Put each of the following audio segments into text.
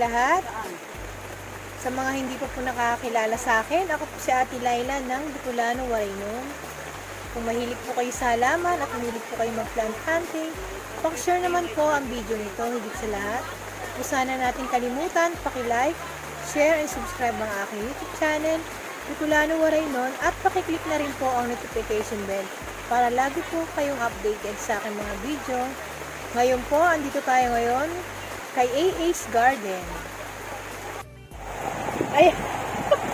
lahat. Sa mga hindi pa po nakakilala sa akin, ako po si Ate Laila ng Bicolano, Waraynon. Kung mahilig po kayo sa halaman at mahilig po kayo mag-plant hunting, paki-share naman po ang video nito higit sa lahat. Kung sana natin kalimutan, paki-like, share and subscribe ang aking YouTube channel, Bicolano, Waraynon, at paki-click na rin po ang notification bell para lagi po kayong updated sa aking mga video. Ngayon po, andito tayo ngayon kay AA's Garden. Ay,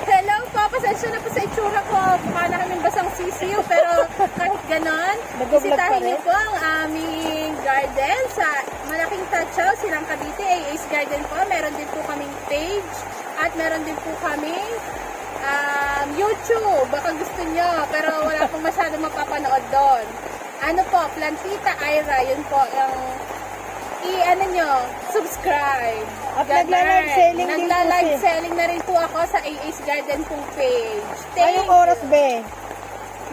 Hello po, pasensya na po sa itsura ko. Mukha na kaming basang sisiyo, pero kahit ganon, bisitahin niyo po ang aming garden sa Malaking Tachaw, Silang Cavite, AA's Garden po. Meron din po kaming page at meron din po kaming YouTube. Baka gusto niyo, pero wala pong masyado mapapanood doon. Ano po, Plantita Ira, yun po ang i-ano nyo, subscribe. At nagla-live selling din po Nagla-live siya. selling na rin po ako sa AA's Garden pong page. Anong oras be?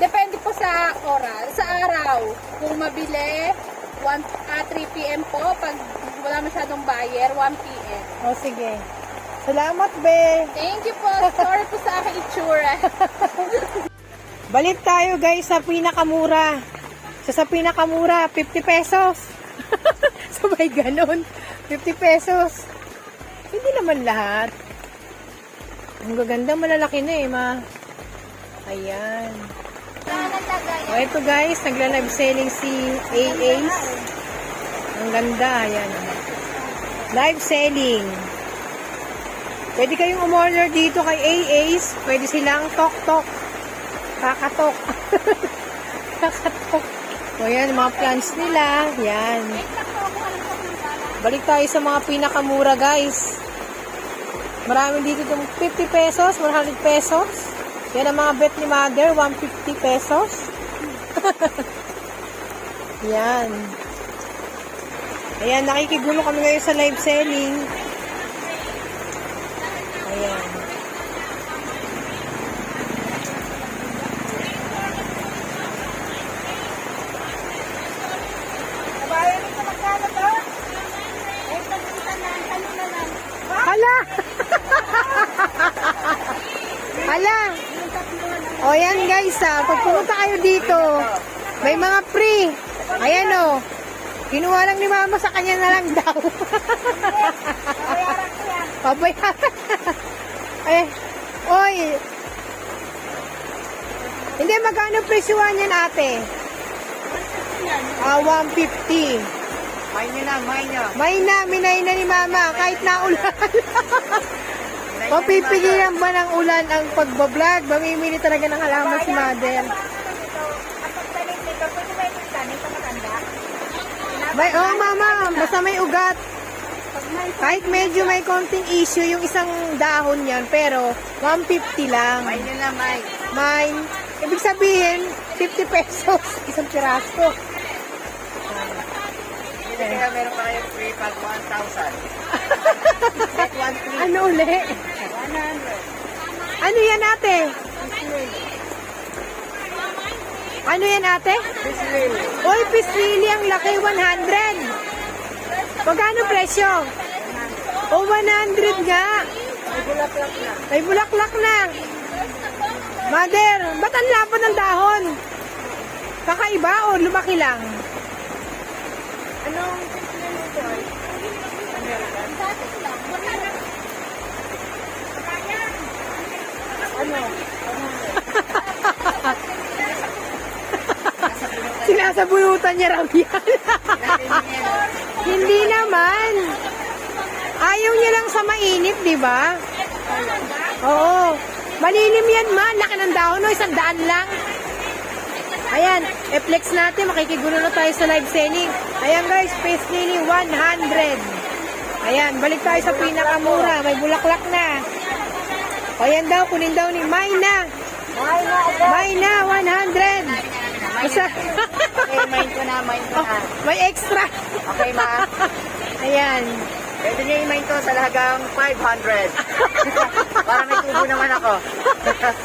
Depende po sa oras, sa araw. Kung mabili, 3 p.m. po. Pag wala masyadong buyer, 1 p.m. O sige. Salamat be. Thank you po. Sorry po sa aking itsura. Balik tayo guys sa pinakamura. Sa pinakamura, 50 pesos. Sabay ganon. 50 pesos. Hindi naman lahat. Ang gaganda, malalaki na ma. Ayan. O ito guys, nagla-live selling si AA's. Ang ganda, ayan. Live selling. Pwede kayong umorder dito kay AA's. Pwede silang tok-tok. Kakatok. Kakatok. O yan, mga plants nila. Yan. Balik tayo sa mga pinakamura guys. Marami dito itong 50 pesos, 100 pesos. Yan ang mga bet ni Mother, 150 pesos. Yan. Ayan, nakikigulo kami ngayon sa live selling. Ayan. Hala! Hala! O yan guys pag pumunta kayo dito, may mga free. Ayan o. Kinuha lang ni mama, sa kanya na lang daw. Pabayaran. Oy. Hindi, magkano presyuhan yan ate? 150. Minay na ni mama, kahit na ulan. Papipigilan ba ng ulan ang pagbablog? Mamimili talaga ng halaman si Mother. Mama, basta may ugat. Kahit medyo may konting issue yung isang dahon yan, pero 150 lang. Mine. Ibig sabihin, 50 pesos. Isang piraso. Kaya meron pa kayong free pag 1,000. Get 1 free. Ano uli? 100. Ano yan ate? Ano yan ate? This will. Oy, fish lily ang laki, 100. Magkano presyo? O, 100 nga. May bulaklak na. May bulaklak na. Mother, ba't ang lapad ng dahon? Kakaiba o lumaki lang? Anong fish lily ito? American? Ano? Sinasabunutan niya raw yan. Hindi naman. Ayaw niya lang sa mainit, di ba? Oo. Malilim yan man. Laki ng dahon, no? 100 lang. Ayan. E-flex natin. Makikigulo na tayo sa live selling. Ayan guys. Space lily 100. Ayan. Balik tayo sa pinakamura. May bulaklak na. Ayan daw. Kunin daw ni Mayna. Mayna 100. Basta. Okay, mine ko na. May extra. Okay, ma. Ayan. Pwede niyo i-mine to sa lahagang 500. Para may tubo naman ako.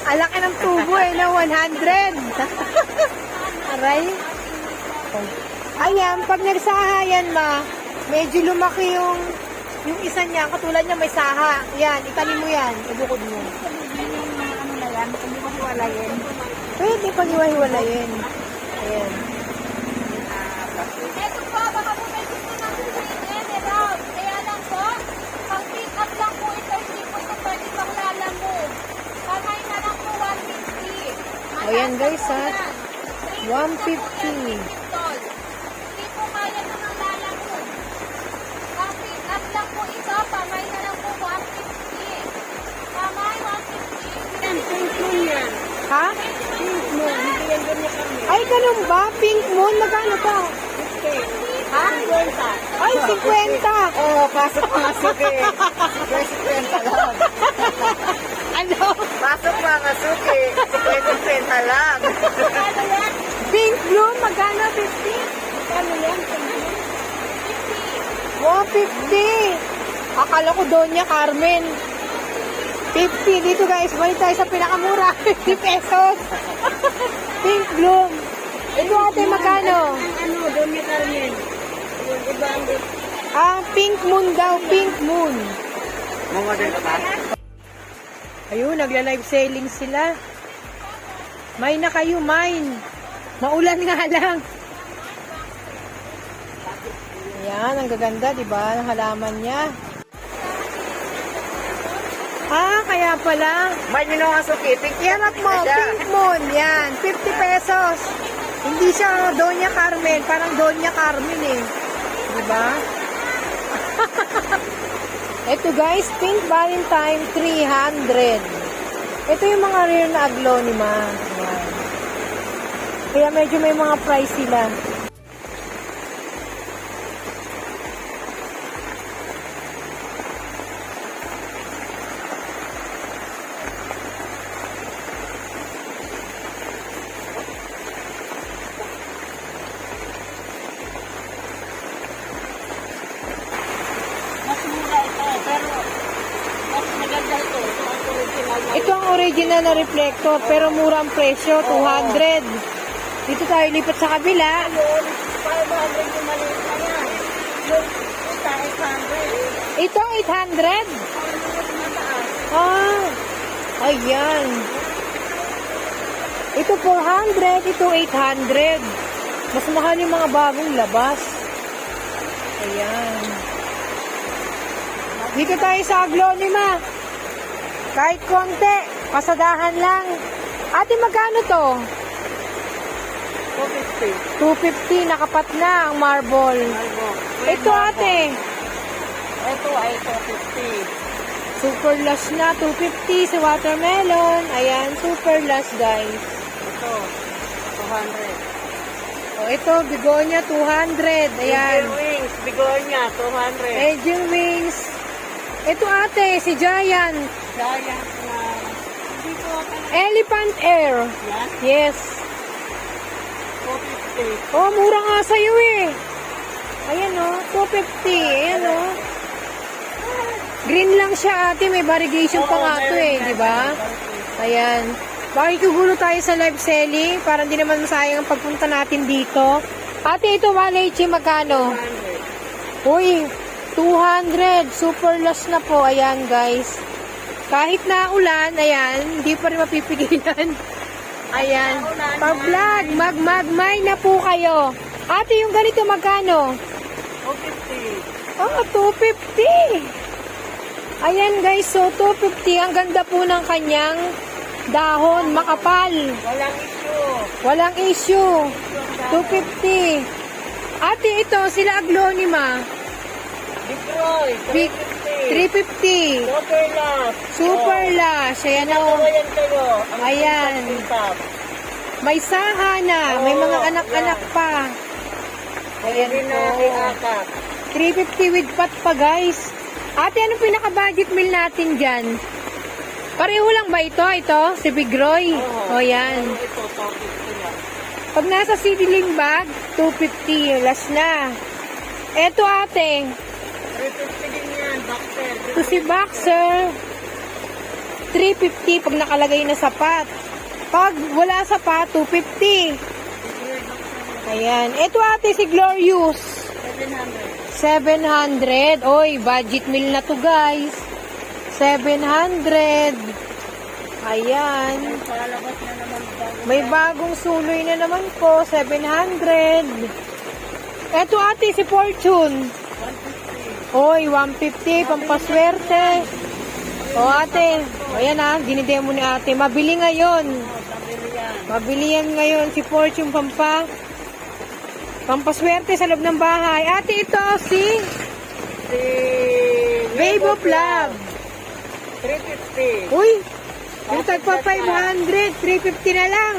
Alaki ng tubo na 100. Aray. Ayan, pag nagsahayan medyo lumaki yung Yung isa niya, katulad niya may saha. Yan, itanim mo yan. Ibukod mo. Yung ano na yan, hindi ko hiwalayin. Pwede pang hiwa-hiwalayin. Ayan. Eto po, baka po may gusto natin sa inyo, Rob. Kaya lang po, pang pick up lang po ito, hindi po ito pwede pang lalamove. Kamay na lang po 150. Ayan, guys, ha? 150. Hindi po kaya ito ng lalamove. Pang pick up lang po ito, kamay na lang po 150. Kamay 150. Yan. Ha? Ay, ganun ba? Pink moon, magkano to? Ha? Ay, 50. Oh, pasok eh. First kwenta lang. Ano? Pasok mga suki. 50 lang. Ano yan? Pink bloom, magkano? 50? Ano yan? 150. Akala ko Doña Carmen. 50. Dito guys, balik tayo sa pinakamura. 50 pesos. Pink bloom. Ito ate, magkano? Ano, doon ni Carmen. Yung iba ang Ah, pink moon daw. Pink moon. Mamodel ka ba? Ayun, nagla-live selling sila. Mine na kayo, mine. Maulan nga lang. Ayan, ang gaganda, di ba? Ang halaman niya. Ah, kaya pala. May nino nga suki. Pink Iangat mo, pink moon. Yan, 50 pesos. Hindi siya Doña Carmen. Parang Doña Carmen eh. Di ba? Ito guys, Pink Valentine 300. Ito yung mga rare na aglonema. Ayan. Kaya medyo may mga price sila. mas mura ito, pero mas maganda ito. Ito ang original na. Ito ang original na reflector, pero mura ang presyo, 200. Dito tayo lipat sa kabila. Yun, 500 yung maliit na yan. Yung isa, 800. Ito, 800. Ah, ayan. Ito 400, ito 800. Mas mahal yung mga bagong labas. Ayan. Dito tayo sa aglonema. Kahit konti, pasadahan lang. Ate, magkano to? 250, nakapat na ang marble. Ito ate, Ito ay 250. super lush na, 250 sa watermelon. Ayan, super lush guys. Ito, 200. O ito, bigonia 200. Ayan. Wings, Bigonia, 200. Angel wings. Ito ate, si Giant. Giant na, dito ka na. Elephant air. Yan, Yes. 250. Oh, mura nga sa'yo eh. Ayan o, 250. Ayan o. Green lang siya ate, may variegation pa nga to eh, di ba? Ayan. Makikugulo tayo sa live selling para hindi naman masayang ang pagpunta natin dito. Ate, ito Malechi, magkano? 100. Uy, 200. Super loss na po. Ayan, guys. Kahit na ulan, ayan, hindi pa rin mapipigilan. Ayan. Pag-vlog, magmay na po kayo. Ate, yung ganito, magkano? 250. Oh, 250. Ayan, guys. So, 250. Ang ganda po ng kanyang dahon. Makapal. Walang issue. Walang issue. 250. Ate, ito, sila aglonema. Detroit, Big 350. 350. Super love. Super lush. Ayan o. Ayan kayo. Ang Ayan. sintap. May saha na. May mga anak-anak pa. Ayan Hindi na po. iakap. 350 with pot pa, guys. Ate, anong pinaka-budget meal natin dyan? Pareho lang ba ito? Ito? Si Big Roy? Oo. O, yan. Ito, 250 lang. Pag nasa CDling bag, 250. Last na. Eto, ate. 350 din yan, boxer. Ito si Boxer. 350 pag nakalagay na sapat. Pag wala sapat, 250. Ayan. Ito ate si Glorious. 700. 700. Oy, budget meal na to, guys. 700. Ayan. Palabas na naman bago. May bagong suloy na naman po. 700. Eto ate, si Fortune. 150. Oy, 150. Pampaswerte. O ate. Ayan ah, dinidemo ni ate. Mabili ngayon. Pabili yan. Mabili yan ngayon. Si Fortune pampaswerte sa loob ng bahay. Ate, ito si Si Babe of Love. 350. Uy, yung tagpa 500, 350 na lang.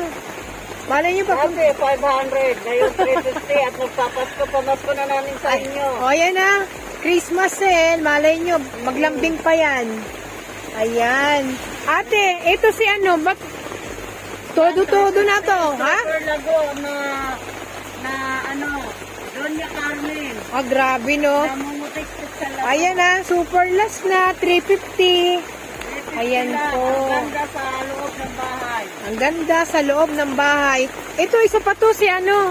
Malay nyo pag... Dati 500, ngayon 350 at magpapasko pamasko na namin sa inyo. O, yan na. Christmas sale. Malay nyo, maglambing pa yan. Ayan. Ate, ito si ano, ba't todo-todo na to, ha? Super lago na ano, Doña Carmen. Ah, grabe no. Namumutik sa lago. Ayan na, super last na, 350. Ayan po. Ang ganda sa loob ng bahay. Ang ganda sa loob ng bahay. Ito, isa pa to si ano,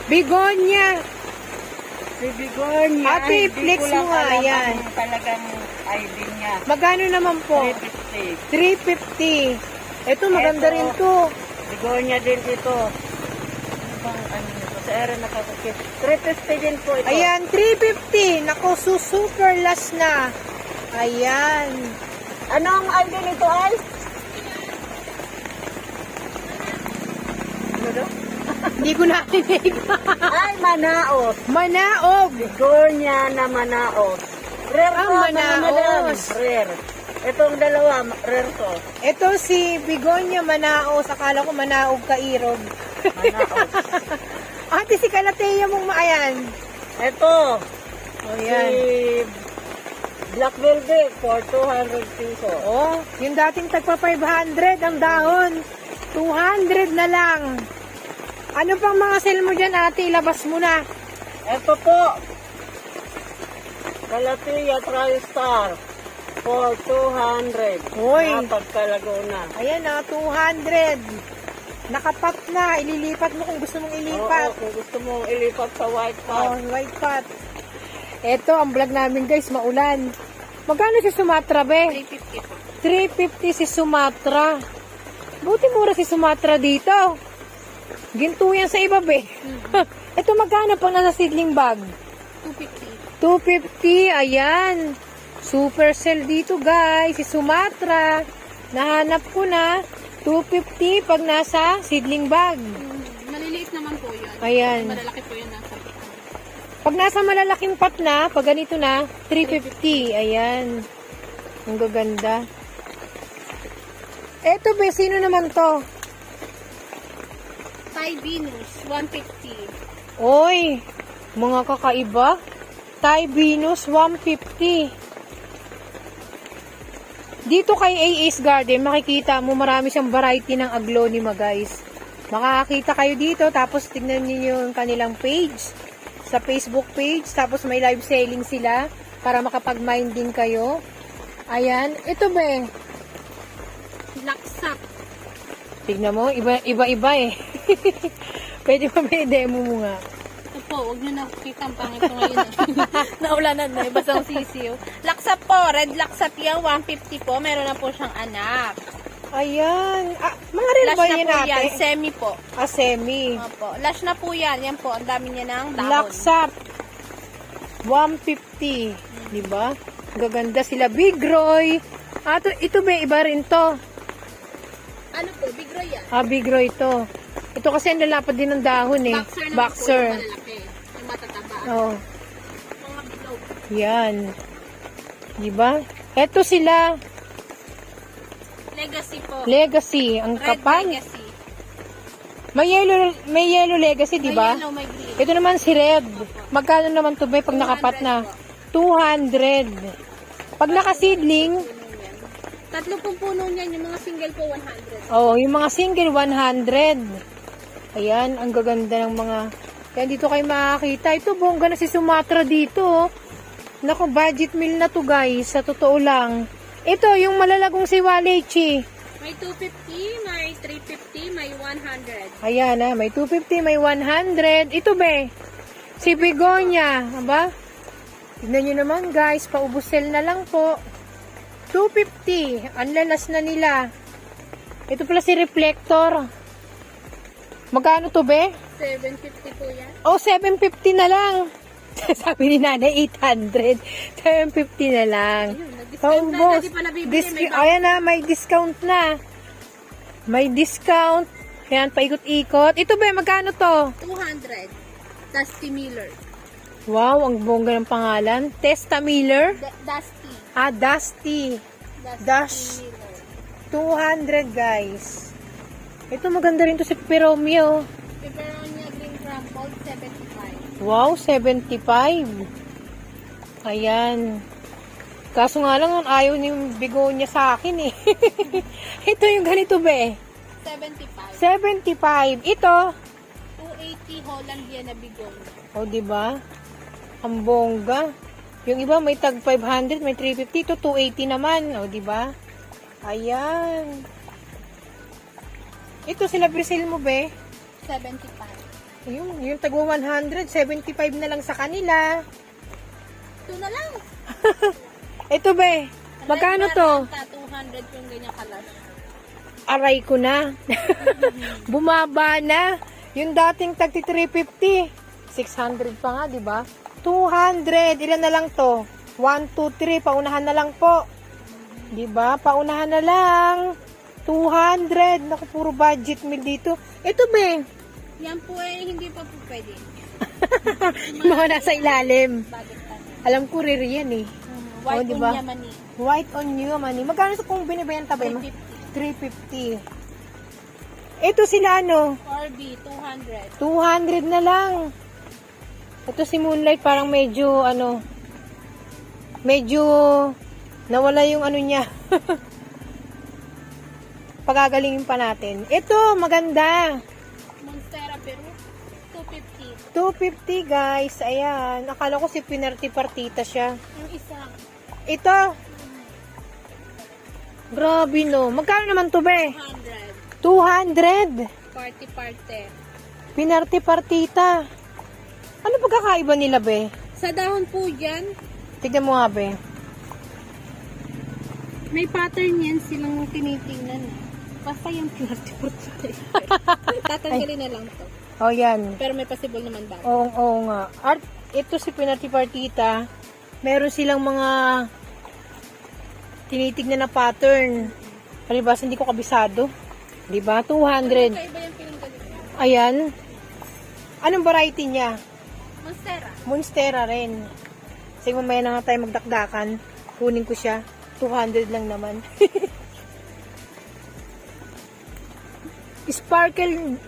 Bigonya. Si Bigornia. Ate, flex mo nga, ayan. Talagang ID niya. Magkano naman po? 350. 350. Ito, maganda Eto. rin to. Bigornia din dito. Ano bang ano nito? Sa ere nakakakit. 350 din po ito. Ayan, 350. Nako, super last na. Ayan. Anong ID nito ay? Ano daw? Hindi ko narinig. Ay, Manaos. Manaog. Bigornia na Manaos. Rare Ah, to, mga madam. Manaos. Rare. Itong dalawa, rare to. Ito si Bigonya Manaos. Akala ko Manaog Kairog. Manaos. Ate, si Kalateya mong maayan. Ito, O, si yan. Black Velvet for 200 pesos. Oh, yung dating tagpa 500 ang dahon. 200 na lang. Ano pang mga sale mo dyan, ate? Ilabas mo na. Ito po, Calatia TriStar for 200. Hoy. Napagkalago na. Ayan na, 200. Nakapat na. Ililipat mo kung gusto mong ilipat. Oo, kung gusto mong ilipat sa white pot. Oh, white pot. Ito, ang vlog namin guys, maulan. Magkano si Sumatra, be? 350 po. 350 si Sumatra. Buti mura si Sumatra dito. Ginto yan sa iba, be. Ito, magkano pang nasa seedling bag? 250. 250, ayan. Super sale dito, guys. Si Sumatra. Nahanap ko na. 250 pag nasa seedling bag. Maliliit naman po yun. Ayan. Malalaki po yun nasa. Pag nasa malalaking pot na, pag ganito na, 350. Ayan. Ang gaganda. Eto, be, sino naman to? Thai Venus, 150. Oy, mga kakaiba. Thai Venus, 150. Dito kay AA's Garden, makikita mo marami siyang variety ng aglonema, guys. Makakakita kayo dito, tapos tignan niyo yung kanilang page. Sa Facebook page, tapos may live selling sila para makapag-mind din kayo. Ayan, ito be. Laksak. Tignan mo, iba-iba eh. Pwede ba may demo mo nga? Ito po, huwag nyo nakikita ang pangit ko ngayon. Naulanan na, basang sisiyo. Laksap po, red laksap yan, 150 po. Meron na po siyang anak. Ayan. Ah, mga real Lash ba na yun po ate? yan, semi po. Ah, semi. Opo. Lash na po yan. Yan po, ang dami niya ng dahon. Laksap. 150. Diba? Gaganda sila. Big Roy. Ah, ito ba iba rin to? Ano po, big roy yan. Ah, Big Roy to. Ito kasi ang lalapad din ng dahon eh. Boxer naman Boxer. po, yung malalaki. Yung matataba. Oh, Mga bilog. yan. Diba? Ito sila. Legacy po. Legacy. Ang Red kapal. legacy. May yellow legacy, diba? May yellow, may green. Ito naman si Red. Magkano naman to ba pag nakapat na? 200. Pag nakaseedling, Tatlo pong puno niyan, yung mga single po 100. oh, yung mga single 100. Ayan, ang gaganda ng mga... Kaya dito kayo makakita. Ito, bongga na si Sumatra dito. Oh. Naku, budget meal na to guys. Sa totoo lang. Ito, yung malalagong si Walechi. May 250, may 350, may 100. Ayan may 250, may 100. Ito be, si Begonia. Aba? Tignan nyo naman guys, paubos sale na lang po. 250. Ang lalas na nila. Ito pala si reflector. Magkano to be? 750 po yan. Oh, 750 na lang. Sabi ni nanay, 800. 750 na lang. Ayun, nag-discount na. Paubos. Hindi pa nabibili. May Ayan na, may discount na. May discount. Ayan, paikot-ikot. Ito ba, magkano to? 200. Dusty Miller. Wow, ang bongga ng pangalan. Testa Miller. Dusty. Ah, Dusty. Dust. Miller. 200 guys. Ito maganda rin to si Peromio. Pepperoni green crumbled, 75. Wow, 75. Ayan. Kaso nga lang, ayaw ni bigo niya sa akin eh. Ito yung ganito be. 75. 75. Ito. 280 Hollandia na bigon. O, diba? Ang bongga. Yung iba may tag 500, may 350. Ito 280 naman. O, diba? Ayan. Ito sila Brazil mo be. 75. Yung tag 100, 75 na lang sa kanila. Ito na lang. Ito be. Magkano Red to? Maranta, 200 yung ganyan kalas. Aray ko na. Bumaba na. Yung dating tag 350. 600 pa nga, di ba? 200. Ilan na lang to? 1, 2, 3. Paunahan na lang po. Di ba? Paunahan na lang. 200. Naku, puro budget meal dito. Ito, be. Yan po eh, hindi pa po pwede. Yung mga nasa ilalim. Bakit pa? Alam ko, rare yan eh. White diba? unya mani. White on you, money. Magkano ito kung binibenta ba? 350. 350. Ito sila ano? Orbi, 200. 200 na lang. Ito si Moonlight parang medyo nawala yung ano niya. Pagagalingin pa natin. Ito, maganda. Monstera Peru, 250. 250 guys. Ayan. Akala ko si Pinarty Partita siya. Yung isa, Ito. Grabe no. Magkano naman to be? 100. 200. Party. Pinarty Partita. Ano pagkakaiba nila be? Sa dahon po yan, Tignan mo nga be. may pattern yan silang tinitingnan. Basta yung party. Tatanggalin na lang to. Oh yan. Pero may possible naman ba? Oo nga. Ito si Pinarty Partita. Meron silang mga tinitignan na pattern. Palibas, hindi ko kabisado. Diba? 200. Kaiba yung pinanggaling. Ayan. Anong variety niya? Monstera. Monstera rin. Sige, mamaya na nga tayo magdakdakan. Kunin ko siya. 200 lang naman. Sparkle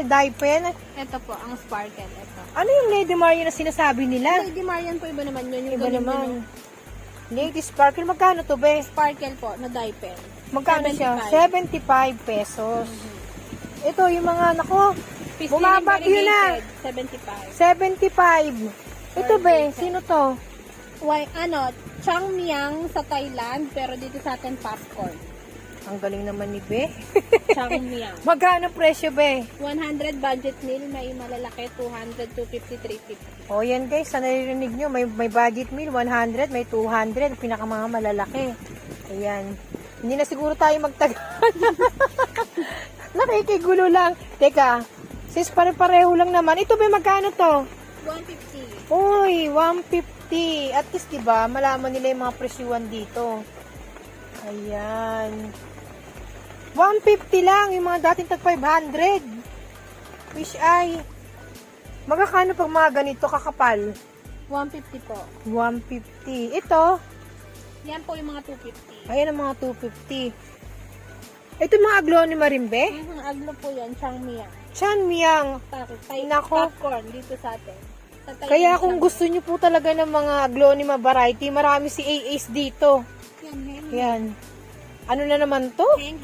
dye pen. Ito po, ang sparkle. Ito. Ano yung Lady Maria na sinasabi nila? Lady Marian po, iba naman yun. Yung Iba ganun naman. yun. Lady Sparkle, magkano to be? Sparkle po, na dye pen. Magkano siya? 75 pesos. Ito, yung mga, nako, Piscine bumaba yun na. variegated, 75. 75. Ito be, sino to? Why, Changmyang sa Thailand, pero dito sa atin popcorn. Ang galing naman ni Be. Changmyang. Magkano presyo be? 100 budget meal, may malalaki, 200, 250, 350. O yan guys, sa naririnig nyo, may budget meal, 100, may 200, pinaka mga malalaki. Ayan. Hindi na siguro tayo magtagal. Nakikigulo lang. Teka, sis pare-pareho lang naman. Ito ba magkano to? 150. Uy, 150. At least diba, malaman nila yung mga presyuan dito. Ayan. 150 lang, yung mga dating tag 500. Wish ay, magkakano pag mga ganito kakapal? 150 po. 150. Ito, Yan po yung mga 250. ayan ang mga 250. Ito mga aglonema rin be? Aglo po yan, Changmyang. Chanmyang. Nako. Popcorn dito sa atin. Sa Thailand Kaya kung siya. gusto nyo po talaga ng mga aglonema variety, marami si AA's dito. Yan, heng. Yan. Ano na naman to? Heng.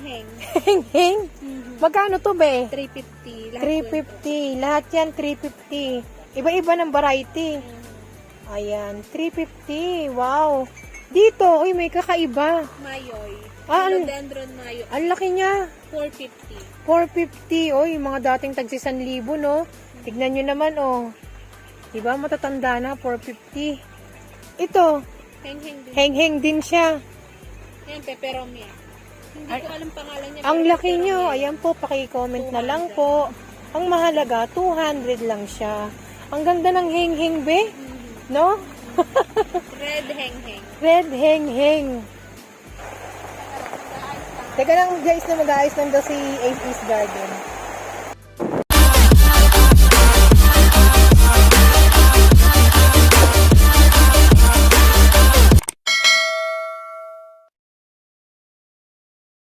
Heng-heng. Magkano to be? 350. Lahat 350. Lahat yan 350. Iba-iba ng variety. Ayan, 350. Wow. Dito, uy, may kakaiba. Mayoy. Ah, Philodendron mayoy. Ang laki niya. 450. 450. Uy, mga dating tag 1,000, no? Tignan nyo naman, oh. Diba, matatanda na, 450. Ito, Heng-heng din. heng-heng din siya. Yan, peperomia. Hindi ko alam pangalan niya. Ang pero laki nyo. peperomia. Ayan po, paki-comment na lang po. Ang mahalaga, 200 lang siya. Ang ganda ng heng-heng, be. No? Red heng-heng. Red heng-heng. Teka lang guys na mag-aayos lang daw si Ace Garden.